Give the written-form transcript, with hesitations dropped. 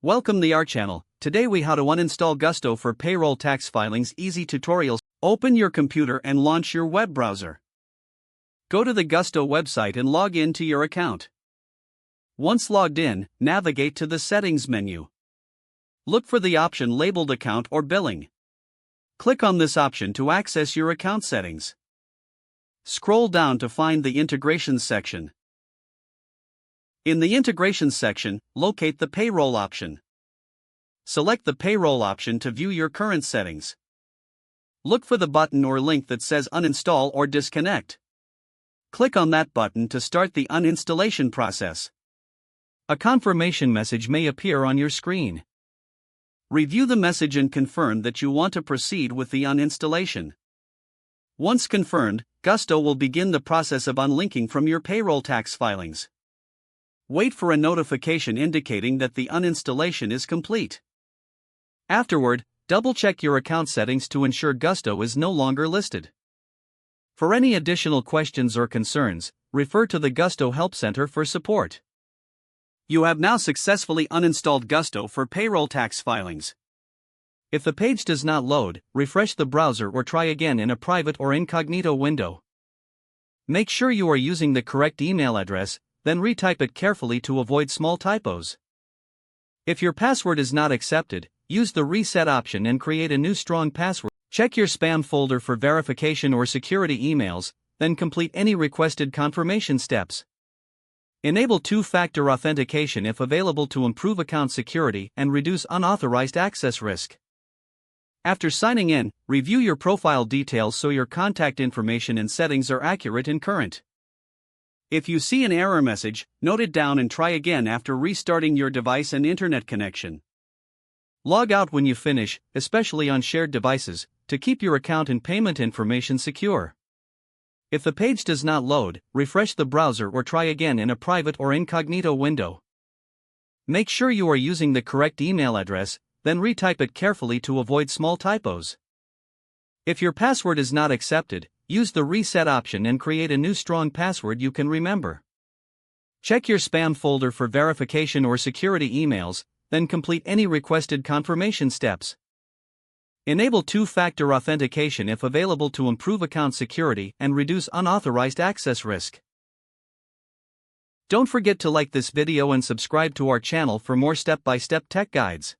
Welcome to our channel. Today we how to uninstall Gusto for payroll tax filings easy tutorials. Open your computer and launch your web browser. Go to the Gusto website and log in to your account. Once logged in, navigate to the settings menu. Look for the option labeled account or billing. Click on this option to access your account settings. Scroll down to find the integrations section. In the Integrations section, locate the Payroll option. Select the Payroll option to view your current settings. Look for the button or link that says Uninstall or Disconnect. Click on that button to start the uninstallation process. A confirmation message may appear on your screen. Review the message and confirm that you want to proceed with the uninstallation. Once confirmed, Gusto will begin the process of unlinking from your payroll tax filings. Wait for a notification indicating that the uninstallation is complete. Afterward, double-check your account settings to ensure Gusto is no longer listed. For any additional questions or concerns, refer to the Gusto Help Center for support. You have now successfully uninstalled Gusto for payroll tax filings. If the page does not load, refresh the browser or try again in a private or incognito window. Make sure you are using the correct email address, then retype it carefully to avoid small typos. If your password is not accepted, use the reset option and create a new strong password. Check your spam folder for verification or security emails, then complete any requested confirmation steps. Enable two-factor authentication if available to improve account security and reduce unauthorized access risk. After signing in, review your profile details so your contact information and settings are accurate and current. If you see an error message, note it down and try again after restarting your device and internet connection. Log out when you finish, especially on shared devices, to keep your account and payment information secure. If the page does not load, refresh the browser or try again in a private or incognito window. Make sure you are using the correct email address, then retype it carefully to avoid small typos. If your password is not accepted, use the reset option and create a new strong password you can remember. Check your spam folder for verification or security emails, then complete any requested confirmation steps. Enable two-factor authentication if available to improve account security and reduce unauthorized access risk. Don't forget to like this video and subscribe to our channel for more step-by-step tech guides.